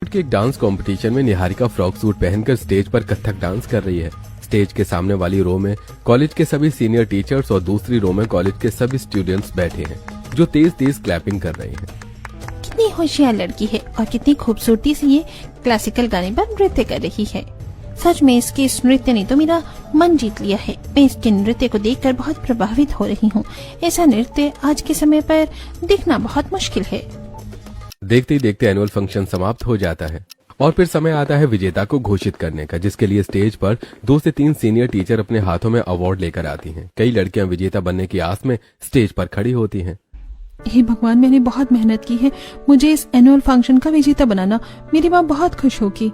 के एक dance competition में निहारिका फ्रॉक सूट पहनकर स्टेज पर कथक डांस कर रही है। स्टेज के सामने वाली रो में कॉलेज के सभी सीनियर टीचर्स और दूसरी रो में कॉलेज के सभी स्टूडेंट्स बैठे हैं जो तेज तेज क्लैपिंग कर रहे हैं। कितनी होशियार लड़की है और कितनी खूबसूरती से ये क्लासिकल गाने पर नृत्य कर रही है। सच में इसके इस नृत्य ने तो मेरा मन जीत लिया है। मैं इसके नृत्य को देखकर बहुत प्रभावित हो रही हूँ। ऐसा नृत्य आज के समय पर देखना बहुत मुश्किल है। देखते ही देखते एनुअल फंक्शन समाप्त हो जाता है और फिर समय आता है विजेता को घोषित करने का, जिसके लिए स्टेज पर 2 से 3 सीनियर टीचर अपने हाथों में अवार्ड लेकर आती हैं। कई लड़कियां विजेता बनने की आस में स्टेज पर खड़ी होती हैं। हे भगवान, मैंने बहुत मेहनत की है, मुझे इस एनुअल फंक्शन का विजेता बनाना। मेरी माँ बहुत खुश होगी।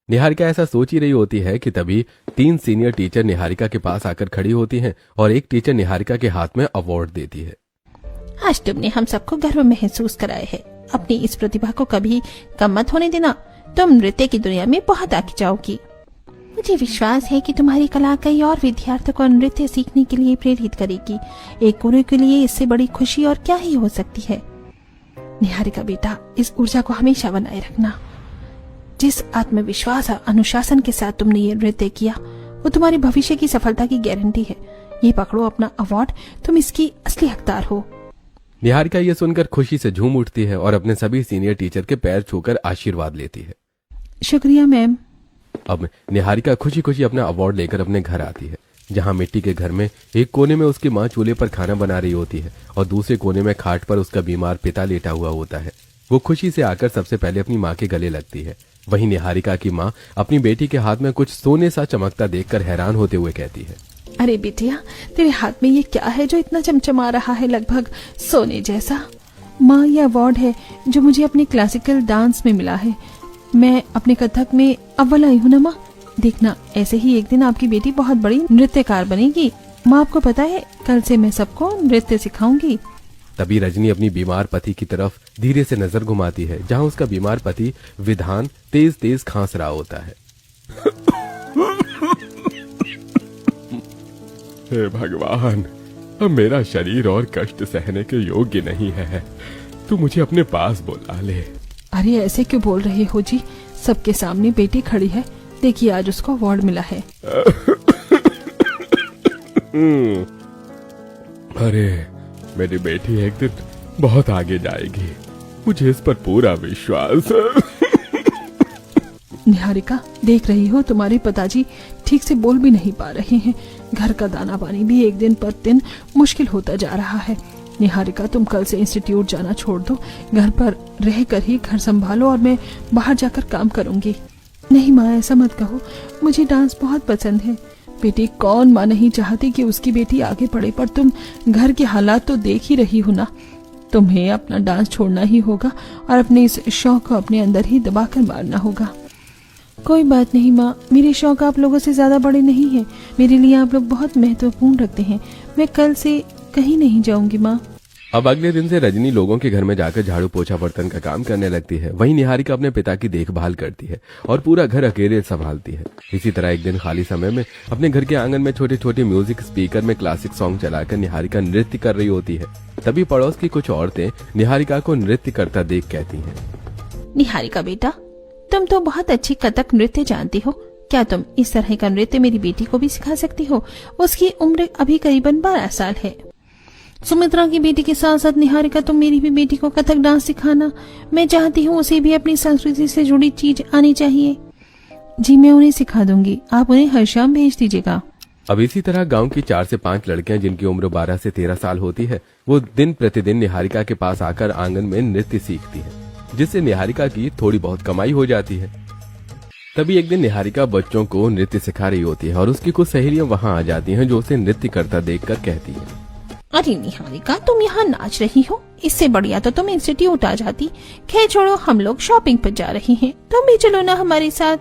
निहारिका ऐसा सोच ही रही होती है कि तभी 3 सीनियर टीचर निहारिका के पास आकर खड़ी होती हैं और एक टीचर निहारिका के हाथ में अवार्ड देती है। आज तुमने हम सबको गर्व महसूस कराया है। अपनी इस प्रतिभा को कभी कम मत होने देना। तुम नृत्य की दुनिया में बहुत आगे जाओगी। मुझे विश्वास है कि तुम्हारी कला कई और विद्यार्थियों को नृत्य सीखने के लिए प्रेरित करेगी। एक गुरु के लिए इससे बड़ी खुशी और क्या ही हो सकती है। निहारिका बेटा, इस ऊर्जा को हमेशा बनाए रखना। जिस आत्मविश्वास और अनुशासन के साथ तुमने ये नृत्य किया वो तुम्हारे भविष्य की सफलता की गारंटी है। ये पकड़ो अपना अवार्ड, तुम इसकी असली हकदार हो। निहारिका ये सुनकर खुशी से झूम उठती है और अपने सभी सीनियर टीचर के पैर छूकर आशीर्वाद लेती है। शुक्रिया मैम। अब निहारिका खुशी खुशी अपना अवार्ड लेकर अपने घर आती है, जहाँ मिट्टी के घर में एक कोने में उसकी माँ चूल्हे पर खाना बना रही होती है और दूसरे कोने में खाट पर उसका बीमार पिता लेटा हुआ होता है। वो खुशी से आकर सबसे पहले अपनी माँ के गले लगती है। वहीं निहारिका की माँ अपनी बेटी के हाथ में कुछ सोने सा चमकता देखकर हैरान होते हुए कहती है, अरे बेटिया, तेरे हाथ में ये क्या है जो इतना चमचमा रहा है, लगभग सोने जैसा? माँ, ये अवार्ड है जो मुझे अपने क्लासिकल डांस में मिला है। मैं अपने कथक में अव्वल आई हूँ ना माँ। देखना, ऐसे ही एक दिन आपकी बेटी बहुत बड़ी नृत्यकार बनेगी। माँ, आपको पता है कल से मैं सबको नृत्य सिखाऊंगी। तभी रजनी अपनी बीमार पति की तरफ धीरे से नजर घुमाती है, जहाँ उसका बीमार पति विधान तेज तेज खांस रहा होता है। हे भगवान, अब मेरा शरीर और कष्ट सहने के योग्य नहीं है। तू मुझे अपने पास बुला ले। अरे ऐसे क्यों बोल रहे हो जी? सबके सामने बेटी खड़ी है, देखिए आज उसको अवार्ड मिला है। अरे मेरी बेटी एक दिन बहुत आगे जाएगी, मुझे इस पर पूरा विश्वास है। निहारिका, देख रही हो तुम्हारे पिताजी ठीक से बोल भी नहीं पा रहे हैं। घर का दाना पानी भी एक दिन पर दिन मुश्किल होता जा रहा है। निहारिका, तुम कल से इंस्टीट्यूट जाना छोड़ दो। घर पर रहकर ही घर संभालो और मैं बाहर जाकर काम करूंगी। नहीं माँ, ऐसा मत कहो, मुझे डांस बहुत पसंद है। बेटी, कौन माँ नहीं चाहती कि उसकी बेटी आगे बढ़े, पर तुम घर के हालात तो देख ही रही हो ना। तुम्हें अपना डांस छोड़ना ही होगा और अपने इस शौक को अपने अंदर ही दबा कर मारना होगा। कोई बात नहीं माँ, मेरे शौक आप लोगों से ज्यादा बड़े नहीं हैं। मेरे लिए आप लोग बहुत महत्वपूर्ण रखते हैं। मैं कल से कहीं नहीं जाऊंगी माँ। अब अगले दिन से रजनी लोगों के घर में जाकर झाड़ू पोछा बर्तन का काम करने लगती है। वहीं निहारिका अपने पिता की देखभाल करती है और पूरा घर अकेले संभालती है। इसी तरह एक दिन खाली समय में अपने घर के आंगन में छोटे छोटे म्यूजिक स्पीकर में क्लासिक सॉन्ग चलाकर निहारिका नृत्य कर रही होती है। तभी पड़ोस की कुछ औरतें निहारिका को नृत्य करता देख कहती हैं, निहारिका बेटा, तुम तो बहुत अच्छी कथक नृत्य जानती हो। क्या तुम इस तरह का नृत्य मेरी बेटी को भी सिखा सकती हो? उसकी उम्र अभी करीबन 12 साल है। सुमित्रा की बेटी के साथ साथ निहारिका, तुम मेरी भी बेटी को कथक डांस सिखाना। मैं चाहती हूँ उसे भी अपनी संस्कृति से जुड़ी चीज आनी चाहिए। जी मैं उन्हें सिखा दूंगी, आप उन्हें हर शाम भेज दीजिएगा। अब इसी तरह गांव की 4 से 5 लड़कियां जिनकी उम्र 12 से 13 साल होती है, वो दिन प्रतिदिन निहारिका के पास आकर आंगन में नृत्य सीखती है, जिससे निहारिका की थोड़ी बहुत कमाई हो जाती है। तभी एक दिन निहारिका बच्चों को नृत्य सिखा रही होती है और उसकी कुछ सहेलियां वहां आ जाती हैं, जो उसे नृत्य करता देखकर कहती है, अरे निहारिका, तुम यहाँ नाच रही हो? इससे बढ़िया तो तुम इंस्टीट्यूट आ जाती। खैर छोड़ो, हम लोग शॉपिंग पर जा रहे हैं, तुम भी चलो ना हमारे साथ।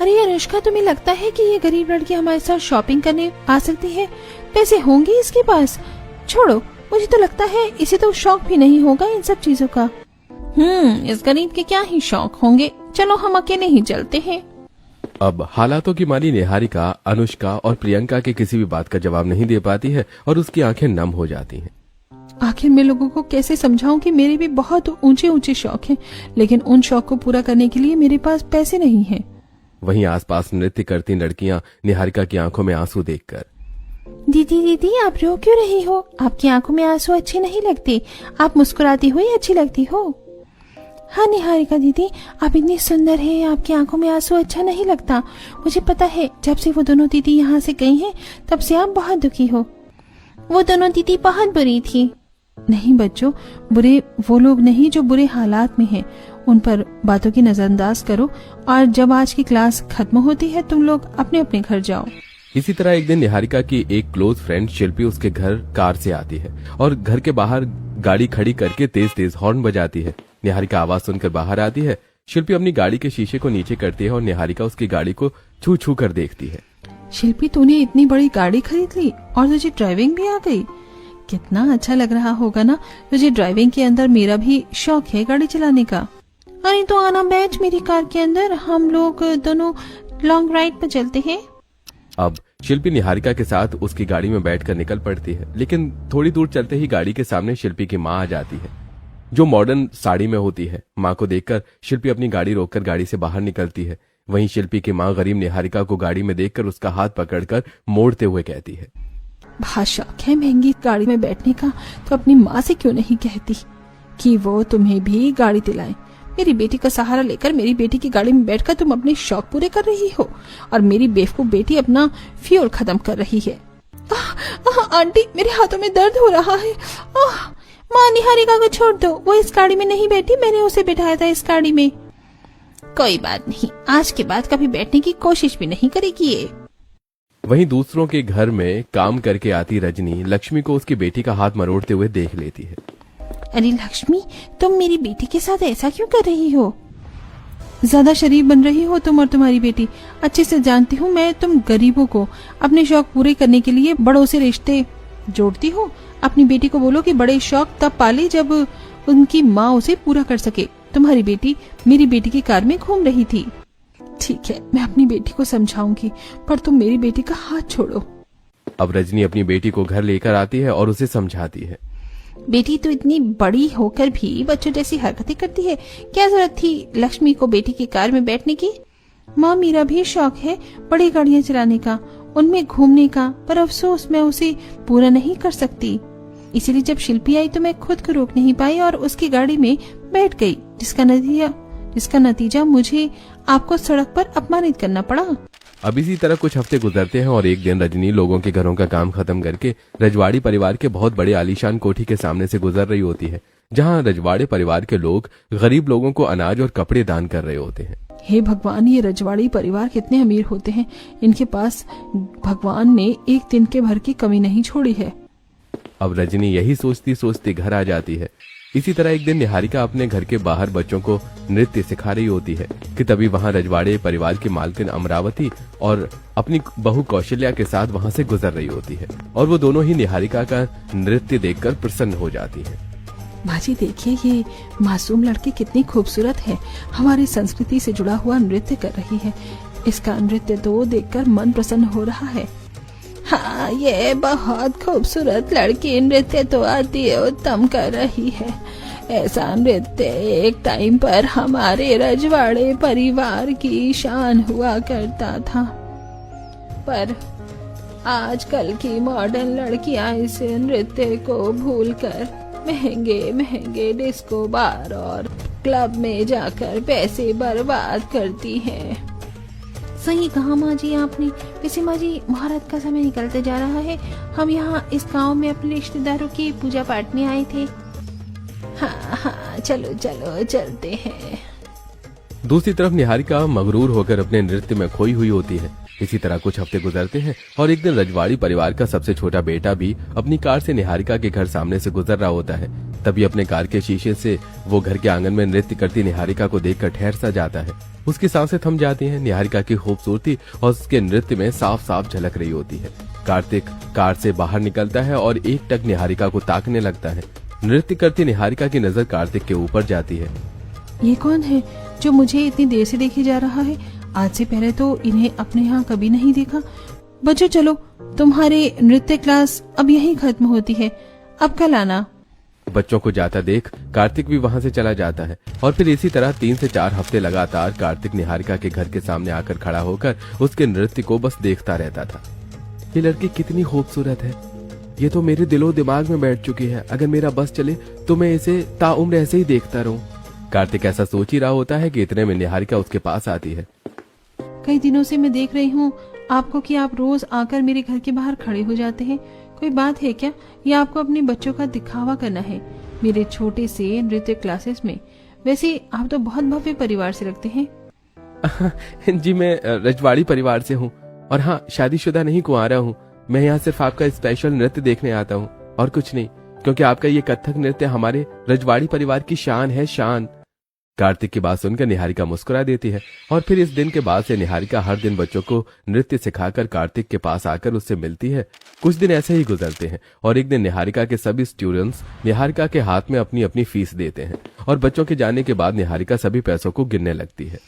अरे अनुष्का, तुम्हें लगता है कि ये गरीब लड़की हमारे साथ शॉपिंग करने आ सकती है? पैसे होंगे इसके पास? छोड़ो, मुझे तो लगता है इसे तो शौक भी नहीं होगा इन सब चीजों का। इस गरीब के क्या ही शौक होंगे। चलो हम अकेले ही चलते हैं। अब हालातों की माली निहारिका अनुष्का और प्रियंका के किसी भी बात का जवाब नहीं दे पाती है और उसकी आंखें नम हो जाती हैं। आखिर मैं लोगों को कैसे समझाऊं कि मेरे भी बहुत ऊंचे ऊंचे शौक हैं, लेकिन उन शौक को पूरा करने के लिए मेरे पास पैसे नहीं हैं। वहीं आसपास नृत्य करती लड़कियां निहारिका की आंखों में आंसू देखकर, दीदी दीदी आप रो क्यों रही हो? आपकी आंखों में आंसू अच्छे नहीं लगते, आप मुस्कुराती हुई अच्छी लगती हो। हाँ निहारिका दीदी, आप इतनी सुंदर हैं, आपकी आंखों में आंसू अच्छा नहीं लगता। मुझे पता है, जब से वो दोनों दीदी यहाँ से गई हैं तब से आप बहुत दुखी हो। वो दोनों दीदी बहुत बुरी थी। नहीं बच्चों, बुरे वो लोग नहीं जो बुरे हालात में हैं। उन पर बातों की नजरअंदाज करो और जब आज की क्लास खत्म होती है तुम लोग अपने अपने घर जाओ। इसी तरह एक दिन निहारिका की एक क्लोज फ्रेंड शिल्पी उसके घर कार से आती है और घर के बाहर गाड़ी खड़ी करके तेज तेज हॉर्न बजाती है। निहारिका आवाज सुनकर बाहर आती है। शिल्पी अपनी गाड़ी के शीशे को नीचे करती है और निहारिका उसकी गाड़ी को छू छू कर देखती है। शिल्पी, तूने इतनी बड़ी गाड़ी खरीद ली और तुझे ड्राइविंग भी आ गई। कितना अच्छा लग रहा होगा ना तुझे ड्राइविंग के अंदर। मेरा भी शौक है गाड़ी चलाने का। अरे तो आना बैठ मेरी कार के अंदर, हम लोग दोनों लॉन्ग राइड पर चलते हैं। अब शिल्पी निहारिका के साथ उसकी गाड़ी में बैठकर निकल पड़ती है, लेकिन थोड़ी दूर चलते ही गाड़ी के सामने शिल्पी की माँ आ जाती है, जो मॉडर्न साड़ी में होती है। माँ को देखकर शिल्पी अपनी गाड़ी रोककर गाड़ी से बाहर निकलती है। वहीं शिल्पी की माँ गरीब निहारिका को गाड़ी में देखकर उसका हाथ पकड़कर मोड़ते हुए कहती है, बहुत शौक है महंगी गाड़ी में बैठने का, तो अपनी माँ से क्यों नहीं कहती कि वो तुम्हें भी गाड़ी दिलाए। मेरी बेटी का सहारा लेकर मेरी बेटी की गाड़ी में बैठकर तुम अपने शौक पूरे कर रही हो और मेरी बेवकूफ बेटी अपना फ्यूल खत्म कर रही है। आंटी, मेरे हाथों में दर्द हो रहा है। माँ, निहारिका को छोड़ दो, वो इस गाड़ी में नहीं बैठी, मैंने उसे बिठाया था इस गाड़ी में। कोई बात नहीं, आज के बाद कभी बैठने की कोशिश भी नहीं करेगी ये। वहीं दूसरों के घर में काम करके आती रजनी लक्ष्मी को उसकी बेटी का हाथ मरोड़ते हुए देख लेती है। अरे लक्ष्मी, तुम मेरी बेटी के साथ ऐसा क्यों कर रही हो? ज्यादा शरीफ बन रही हो तुम और तुम्हारी बेटी। अच्छे से जानती हूँ मैं, तुम गरीबों को अपने शौक पूरे करने के लिए बड़ों से रिश्ते जोड़ती हो। अपनी बेटी को बोलो कि बड़े शौक तब पाले जब उनकी माँ उसे पूरा कर सके। तुम्हारी बेटी मेरी बेटी की कार में घूम रही थी। ठीक है, मैं अपनी बेटी को समझाऊंगी, पर तुम मेरी बेटी का हाथ छोड़ो। अब रजनी अपनी बेटी को घर लेकर आती है और उसे समझाती है। बेटी तो इतनी बड़ी होकर भी बच्चों जैसी हरकतें करती है, क्या जरूरत थी लक्ष्मी को बेटी की कार में बैठने की? माँ, मेरा भी शौक है बड़ी गाड़ियाँ चलाने का, उनमें घूमने का, पर अफसोस मैं उसे पूरा नहीं कर सकती। इसीलिए जब शिल्पी आई तो मैं खुद को रोक नहीं पाई और उसकी गाड़ी में बैठ गई, जिसका नतीजा मुझे आपको सड़क पर अपमानित करना पड़ा। अब इसी तरह कुछ हफ्ते गुजरते हैं और एक दिन रजनी लोगों के घरों का काम खत्म करके रजवाड़ी परिवार के बहुत बड़े आलीशान कोठी के सामने से गुजर रही होती है, जहां रजवाड़े परिवार के लोग गरीब लोगों को अनाज और कपड़े दान कर रहे होते हैं। हे भगवान, ये रजवाड़ी परिवार कितने अमीर होते हैं। इनके पास भगवान ने एक दिन के भर की कमी नहीं छोड़ी है। अब रजनी यही सोचती सोचती घर आ जाती है। इसी तरह एक दिन निहारिका अपने घर के बाहर बच्चों को नृत्य सिखा रही होती है कि तभी वहां रजवाड़े परिवार की मालकिन अमरावती और अपनी बहू कौशल्या के साथ वहां से गुजर रही होती है और वो दोनों ही निहारिका का नृत्य देखकर प्रसन्न हो जाती है। माजी देखिए, ये मासूम लड़की कितनी खूबसूरत है, हमारी संस्कृति से जुड़ा हुआ नृत्य कर रही है। इसका नृत्य तो देखकर मन प्रसन्न हो रहा है। हाँ, ये बहुत खूबसूरत लड़की नृत्य तो अति उत्तम कर रही है। ऐसा नृत्य एक टाइम पर हमारे रजवाड़े परिवार की शान हुआ करता था, पर आजकल की मॉडर्न लड़कियां इस नृत्य को भूलकर महंगे महंगे डिस्को बार और क्लब में जाकर पैसे बर्बाद करती हैं। सही कहा माँ जी आपने। वैसे माँ जी, मुहूर्त का समय निकलते जा रहा है, हम यहाँ इस गांव में अपने रिश्तेदारों की पूजा पाठ में आए थे। हाँ, चलो चलो चलते हैं। दूसरी तरफ निहारिका मगरूर होकर अपने नृत्य में खोई हुई होती है। इसी तरह कुछ हफ्ते गुजरते हैं और एक दिन रजवाड़ी परिवार का सबसे छोटा बेटा भी अपनी कार से निहारिका के घर सामने से गुजर रहा होता है। तभी अपने कार के शीशे से वो घर के आंगन में नृत्य करती निहारिका को देखकर ठहर सा जाता है। उसकी सांसें थम जाती हैं। निहारिका की खूबसूरती और उसके नृत्य में साफ साफ झलक रही होती है। कार्तिक कार से बाहर निकलता है और एक टक निहारिका को ताकने लगता है। नृत्य करती निहारिका की नजर कार्तिक के ऊपर जाती है। ये कौन है जो मुझे इतनी देर से देखे जा रहा है? आज से पहले तो इन्हें अपने यहाँ कभी नहीं देखा। बच्चों चलो, तुम्हारे नृत्य क्लास अब यहीं खत्म होती है, अब कल आना। बच्चों को जाता देख कार्तिक भी वहां से चला जाता है और फिर इसी तरह 3 से 4 हफ्ते लगातार कार्तिक निहारिका के घर के सामने आकर खड़ा होकर उसके नृत्य को बस देखता रहता था। ये लड़की कितनी खूबसूरत है, ये तो मेरे दिलो दिमाग में बैठ चुकी है। अगर मेरा बस चले तो मैं इसे ताउम्र ऐसे ही देखता रहूं। कार्तिक ऐसा सोच ही रहा होता है कि इतने में निहारिका उसके पास आती है। कई दिनों से मैं देख रही हूँ आपको कि आप रोज आकर मेरे घर के बाहर खड़े हो जाते हैं। कोई बात है क्या, या आपको अपने बच्चों का दिखावा करना है मेरे छोटे से नृत्य क्लासेस में? वैसे आप तो बहुत भव्य परिवार से लगते हैं। जी मैं रजवाड़ी परिवार से हूँ और हाँ, शादीशुदा नहीं, कुंवारा हूँ। मैं यहाँ सिर्फ आपका स्पेशल नृत्य देखने आता हूँ और कुछ नहीं, क्योंकि आपका ये कथक नृत्य हमारे रजवाड़ी परिवार की शान है, शान। कार्तिक की बात सुनकर निहारिका मुस्कुरा देती है और फिर इस दिन के बाद से निहारिका हर दिन बच्चों को नृत्य सिखाकर कार्तिक के पास आकर उससे मिलती है। कुछ दिन ऐसे ही गुजरते हैं और एक दिन निहारिका के सभी स्टूडेंट्स निहारिका के हाथ में अपनी अपनी फीस देते हैं और बच्चों के जाने के बाद निहारिका सभी पैसों को गिनने लगती है।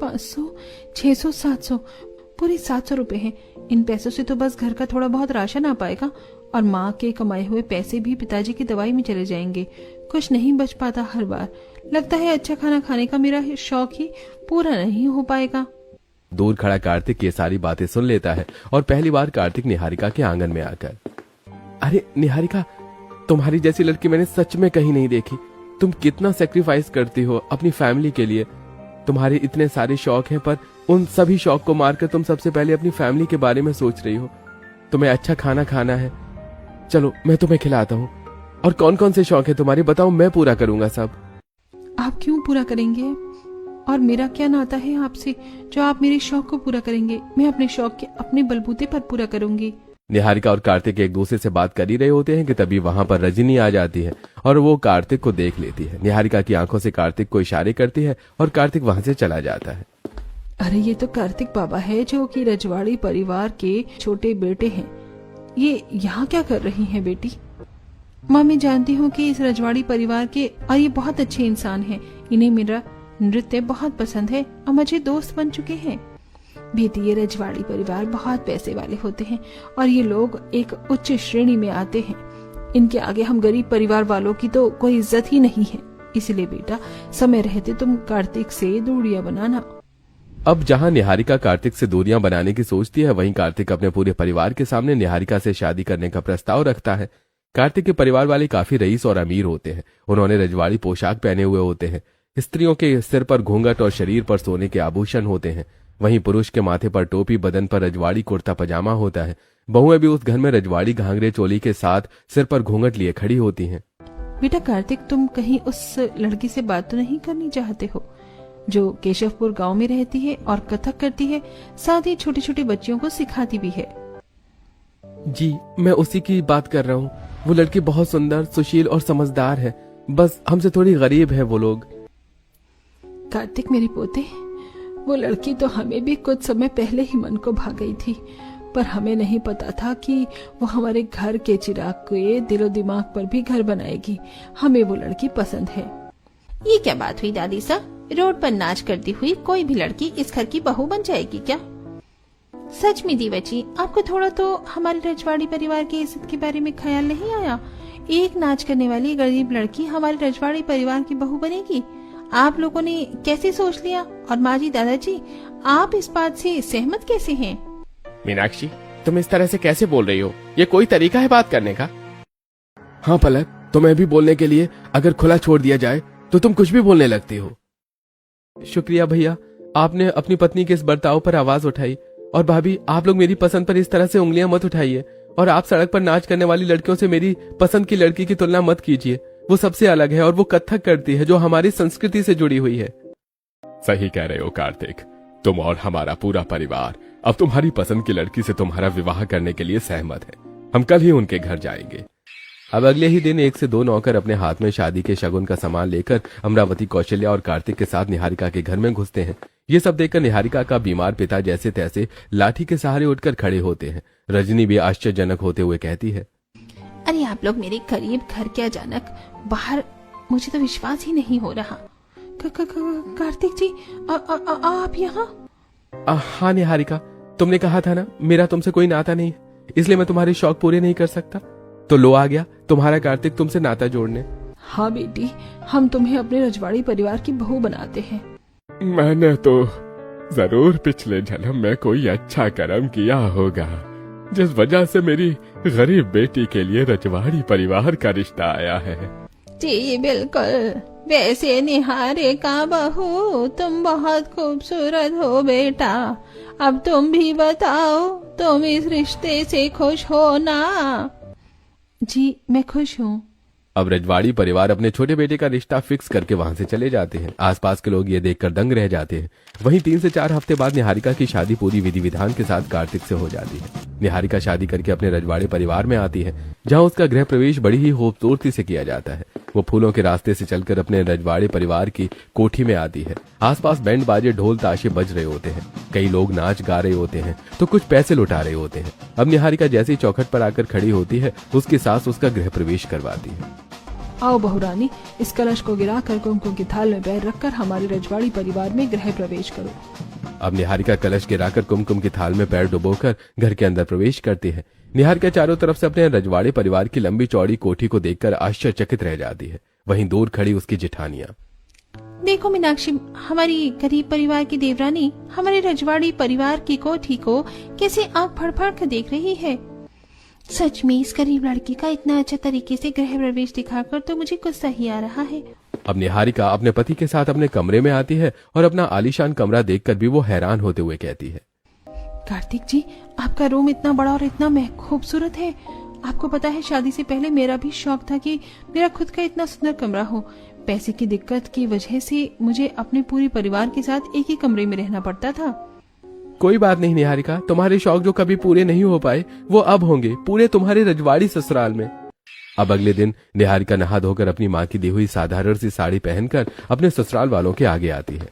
500, 600, 700, पूरे 700 रुपए हैं। इन पैसों से तो बस घर का थोड़ा बहुत राशन आ पाएगा और माँ के कमाए हुए पैसे भी पिताजी की दवाई में चले जाएंगे। कुछ नहीं बच पाता हर बार। लगता है अच्छा खाना खाने का मेरा शौक ही पूरा नहीं हो पाएगा। दूर खड़ा कार्तिक ये सारी बातें सुन लेता है और पहली बार कार्तिक निहारिका के आंगन में आकर, अरे निहारिका, तुम्हारी जैसी लड़की मैंने सच में कहीं नहीं देखी। तुम कितना सेक्रीफाइस करती हो अपनी फैमिली के लिए। तुम्हारे इतने सारे शौक हैं, पर उन सभी शौक को मारकर तुम सबसे पहले अपनी फैमिली के बारे में सोच रही हो। तुम्हें अच्छा खाना खाना है, चलो मैं तुम्हें खिलाता हूँ। और कौन कौन से शौक है तुम्हारे, बताओ, मैं पूरा करूंगा सब। आप क्यों पूरा करेंगे? और मेरा क्या नाता है आपसे जो आप मेरे शौक को पूरा करेंगे? मैं अपने शौक के अपने बलबूते पर पूरा करूंगी। निहारिका और कार्तिक एक दूसरे से बात कर ही रहे होते हैं कि तभी वहां पर रजनी आ जाती है और वो कार्तिक को देख लेती है। निहारिका की आंखों से कार्तिक को इशारे करती है और कार्तिक वहां से चला जाता है। अरे ये तो कार्तिक बाबा है जो कि रजवाड़ी परिवार के छोटे बेटे हैं। ये यहाँ क्या कर रही हैं बेटी? माँ, मैं जानती हूँ कि इस रजवाड़ी परिवार के और ये बहुत अच्छे इंसान हैं। इन्हें मेरा नृत्य बहुत पसंद है और मुझे दोस्त बन चुके हैं। बेटी, ये रजवाड़ी परिवार बहुत पैसे वाले होते हैं और ये लोग एक उच्च श्रेणी में आते हैं। इनके आगे हम गरीब परिवार वालों की तो कोई इज्जत ही नहीं है। इसलिए बेटा, समय रहते तुम कार्तिक से दूरियां बनाना। अब जहां निहारिका कार्तिक से दूरियां बनाने की सोचती है, वहीं कार्तिक अपने पूरे परिवार के सामने निहारिका से शादी करने का प्रस्ताव रखता है। कार्तिक के परिवार वाले काफी रईस और अमीर होते हैं। उन्होंने रजवाड़ी पोशाक पहने हुए होते हैं। स्त्रियों के सिर पर घूंघट और शरीर पर सोने के आभूषण होते हैं। वहीं पुरुष के माथे पर टोपी, बदन पर रजवाड़ी कुर्ता पजामा होता है। बहुएं भी उस घर में रजवाड़ी घाघरे चोली के साथ सिर पर घूंघट लिए खड़ी होती हैं। बेटा कार्तिक, तुम कहीं उस लड़की से बात तो नहीं करनी चाहते हो जो केशवपुर गांव में रहती है और कथक करती है, साथ ही छोटी छोटी बच्चियों को सिखाती भी है? जी, मैं उसी की बात कर रहा हूँ। वो लड़की बहुत सुंदर, सुशील और समझदार है। बस हमसे थोड़ी गरीब है वो लोग। कार्तिक मेरे पोते, वो लड़की तो हमें भी कुछ समय पहले ही मन को भा गई थी, पर हमें नहीं पता था कि वो हमारे घर के चिराग के दिलो दिमाग पर भी घर बनाएगी। हमें वो लड़की पसंद है। ये क्या बात हुई दादी सा? रोड पर नाच करती हुई कोई भी लड़की इस घर की बहू बन जाएगी क्या? सच में दीवची, आपको थोड़ा तो हमारे रजवाड़ी परिवार की इज्जत के बारे में ख्याल नहीं आया? एक नाच करने वाली गरीब लड़की हमारे रजवाड़ी परिवार की बहू बनेगी? आप लोगों ने कैसे सोच लिया? और माँ जी, दादाजी, आप इस बात से सहमत कैसे हैं? मीनाक्षी, तुम इस तरह से कैसे बोल रही हो? ये कोई तरीका है बात करने का? हाँ पलक, तुम्हें भी बोलने के लिए अगर खुला छोड़ दिया जाए तो तुम कुछ भी बोलने लगती हो। शुक्रिया भैया, आपने अपनी पत्नी के इस बर्ताव पर आवाज उठाई। और भाभी, आप लोग मेरी पसंद पर इस तरह से उंगलियां मत उठाइए और आप सड़क पर नाच करने वाली लड़कियों से मेरी पसंद की लड़की की तुलना मत कीजिए। वो सबसे अलग है और वो कथक करती है जो हमारी संस्कृति से जुड़ी हुई है। सही कह रहे हो कार्तिक, तुम और हमारा पूरा परिवार अब तुम्हारी पसंद की लड़की से तुम्हारा विवाह करने के लिए सहमत है। हम कल ही उनके घर जाएंगे। अब अगले ही दिन 1 से 2 नौकर अपने हाथ में शादी के शगुन का सामान लेकर अमरावती, कौशल्या और कार्तिक के साथ निहारिका के घर में घुसते हैं। ये सब देखकर निहारिका का बीमार पिता जैसे तैसे लाठी के सहारे उठकर खड़े होते हैं। रजनी भी आश्चर्यजनक होते हुए कहती है, अरे आप लोग मेरे करीब घर के अचानक बाहर, मुझे तो विश्वास ही नहीं हो रहा। कार्तिक जी, आप यहाँ? हाँ निहारिका, तुमने कहा था ना मेरा तुमसे कोई नाता नहीं है, इसलिए मैं तुम्हारे शौक पूरे नहीं कर सकता। तो लो आ गया तुम्हारा कार्तिक तुमसे नाता जोड़ने। हाँ बेटी, हम तुम्हें अपने रजवाड़ी परिवार की बहू बनाते हैं। मैंने तो जरूर पिछले जन्म में कोई अच्छा कर्म किया होगा, जिस वजह से मेरी गरीब बेटी के लिए रजवाड़ी परिवार का रिश्ता आया है। जी बिल्कुल। वैसे निहारिका बहू, तुम बहुत खूबसूरत हो बेटा। अब तुम भी बताओ, तुम इस रिश्ते से खुश हो ना? जी मैं खुश हूँ। अब रजवाड़ी परिवार अपने छोटे बेटे का रिश्ता फिक्स करके वहां से चले जाते हैं। आसपास के लोग ये देखकर दंग रह जाते हैं। वहीं 3 से 4 हफ्ते बाद निहारिका की शादी पूरी विधि विधान के साथ कार्तिक से हो जाती है। निहारिका शादी करके अपने रजवाड़े परिवार में आती है, जहां उसका गृह प्रवेश बड़ी ही खूबसूरती से किया जाता है। वो फूलों के रास्ते से चलकर अपने रजवाड़े परिवार की कोठी में आती है। आसपास बैंड बाजे ढोल ताशे बज रहे होते हैं। कई लोग नाच गा रहे होते हैं तो कुछ पैसे लुटा रहे होते हैं। अब निहारिका जैसे ही चौखट पर आकर खड़ी होती है, उसकी सास उसका गृह प्रवेश करवाती है। आओ बहुरानी, इस कलश को गिराकर कुमकुम की थाल में पैर रखकर हमारे रजवाड़ी परिवार में गृह प्रवेश करो। अब निहारिका कलश गिराकर कुमकुम की थाल में पैर डुबोकर घर के अंदर प्रवेश करती है। निहारिका चारों तरफ से अपने रजवाड़े परिवार की लंबी चौड़ी कोठी को देखकर आश्चर्यचकित रह जाती है। वहीं दूर खड़ी उसकी जेठानियां। देखो मीनाक्षी, हमारी गरीब परिवार की देवरानी हमारे रजवाड़ी परिवार की कोठी को कैसे आंख फड़ फड़ कर देख रही है। सच में इस गरीब लड़की का इतना अच्छा तरीके से गृह प्रवेश दिखाकर तो मुझे गुस्सा ही आ रहा है। अब निहारिका अपने पति के साथ अपने कमरे में आती है और अपना आलीशान कमरा देखकर भी वो हैरान होते हुए कहती है, कार्तिक जी, आपका रूम इतना बड़ा और इतना खूबसूरत है। आपको पता है, शादी से पहले मेरा भी शौक था कि मेरा खुद का इतना सुंदर कमरा हो। पैसे की दिक्कत की वजह से मुझे अपने पूरे परिवार के साथ एक ही कमरे में रहना पड़ता था। कोई बात नहीं निहारिका, तुम्हारे शौक जो कभी पूरे नहीं हो पाए वो अब होंगे पूरे तुम्हारे रजवाड़ी ससुराल में। अब अगले दिन निहारिका नहा धोकर अपनी माँ की दी हुई साधारण सी साड़ी पहनकर अपने ससुराल वालों के आगे आती है।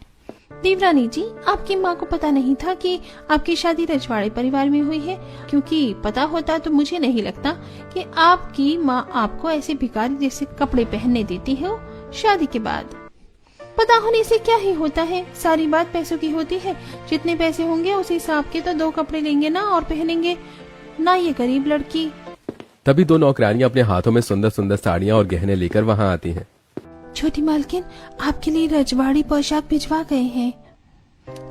देवरानी जी, आपकी माँ को पता नहीं था कि आपकी शादी रजवाड़े परिवार में हुई है, क्योंकि पता होता तो मुझे नहीं लगता कि आपकी माँ आपको ऐसे भिखारी जैसे कपड़े पहनने देती है शादी के बाद। पता होने से क्या ही होता है, सारी बात पैसों की होती है। जितने पैसे होंगे उस हिसाब के तो 2 कपड़े लेंगे ना और पहनेंगे ना ये गरीब लड़की। तभी 2 नौकरानियां अपने हाथों में सुंदर सुंदर साड़ियां और गहने लेकर वहां आती हैं। छोटी मालकिन, आपके लिए रजवाड़ी पोशाक भिजवा गए हैं।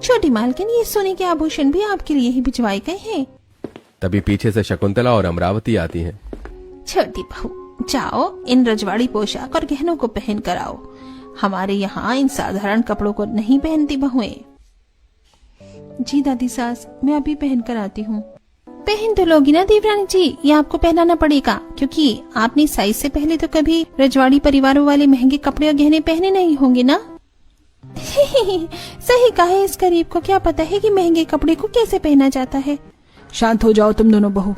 छोटी मालकिन, ये सोने के आभूषण भी आपके लिए ही भिजवाए गए हैं। तभी पीछे से शकुंतला और अमरावती आती हैं। छोटी बहू, जाओ इन रजवाड़ी पोशाक और गहनों को पहन कर आओ। हमारे यहाँ इन साधारण कपड़ों को नहीं पहनती बहुएं। जी दादी सास, मैं अभी पहन कर आती हूँ। पहन तो लोगी ना देवरानी जी, ये आपको पहनाना पड़ेगा, क्योंकि आपने साइज से पहले तो कभी रजवाड़ी परिवारों वाले महंगे कपड़े और गहने पहने नहीं होंगे ना। सही कहा है, इस गरीब को क्या पता है कि महंगे कपड़े को कैसे पहना जाता है। शांत हो जाओ तुम दोनों बहू।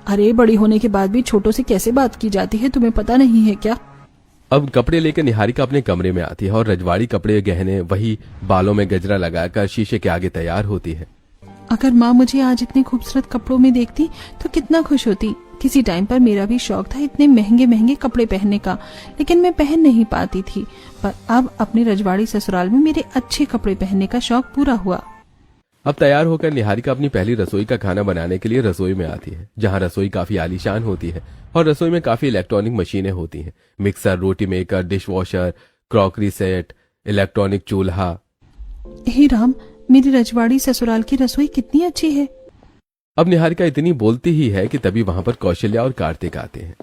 अरे, बड़ी होने के बाद भी छोटों से कैसे बात की जाती है, तुम्हें पता नहीं है क्या? अब कपड़े लेकर निहारिका अपने कमरे में आती है और रजवाड़ी कपड़े गहने वही बालों में गजरा लगाकर शीशे के आगे तैयार होती है। अगर माँ मुझे आज इतने खूबसूरत कपड़ों में देखती तो कितना खुश होती। किसी टाइम पर मेरा भी शौक था इतने महंगे महंगे कपड़े पहनने का, लेकिन मैं पहन नहीं पाती थी। पर अब अपने रजवाड़ी ससुराल में मेरे अच्छे कपड़े पहनने का शौक पूरा हुआ। अब तैयार होकर निहारिका अपनी पहली रसोई का खाना बनाने के लिए रसोई में आती है, जहाँ रसोई काफी आलीशान होती है और रसोई में काफी इलेक्ट्रॉनिक मशीनें होती हैं। मिक्सर, रोटी maker, dish washer, crockery set, electronic चूल्हा। हे राम, मेरी रजवाड़ी ससुराल की रसोई कितनी अच्छी है। अब निहारिका इतनी बोलती ही है कि तभी वहां पर कौशल्या और कार्तिक आते हैं।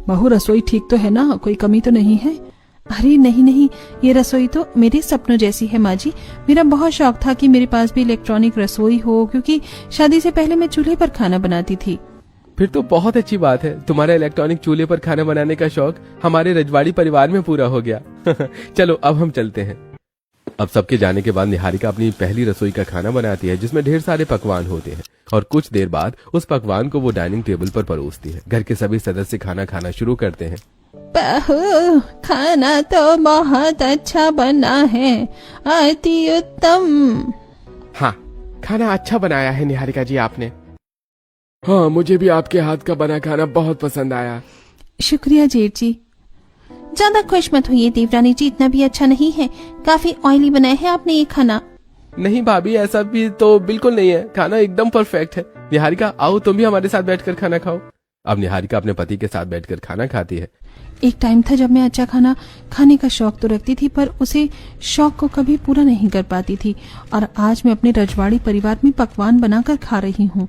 बहू, रसोई ठीक तो है ना? कोई कमी तो नहीं है? अरे नहीं नहीं, ये रसोई तो मेरे सपनों जैसी है माँ जी। मेरा बहुत शौक था कि मेरे पास भी इलेक्ट्रॉनिक रसोई हो, क्योंकि शादी से पहले मैं चूल्हे पर खाना बनाती थी। फिर तो बहुत अच्छी बात है, तुम्हारा इलेक्ट्रॉनिक चूल्हे पर खाना बनाने का शौक हमारे रजवाड़ी परिवार में पूरा हो गया। चलो अब हम चलते हैं। अब सबके जाने के बाद निहारिका अपनी पहली रसोई का खाना बनाती है, जिसमें ढेर सारे पकवान होते हैं और कुछ देर बाद उस पकवान को वो डाइनिंग टेबल पर परोसती है। घर के सभी सदस्य खाना खाना शुरू करते हैं। बहू, खाना तो बहुत अच्छा बना है, अति उत्तम। हाँ, खाना अच्छा बनाया है निहारिका जी आपने। हाँ, मुझे भी आपके हाथ का बना खाना बहुत पसंद आया। शुक्रिया जेठ जी। ज्यादा खुश मत होइए देवरानी जी, इतना भी अच्छा नहीं है। काफी ऑयली बनाया है आपने ये खाना। नहीं भाभी, ऐसा भी तो बिल्कुल नहीं है, खाना एकदम परफेक्ट है। निहारिका, आओ तुम भी हमारे साथ बैठकर खाना खाओ। अब निहारिका अपने पति के साथ बैठकर खाना खाती है। एक टाइम था जब मैं अच्छा खाना खाने का शौक तो रखती थी, पर उसे शौक को कभी पूरा नहीं कर पाती थी, और आज मैं अपने रजवाड़ी परिवार में पकवान बनाकर खा रही हूँ।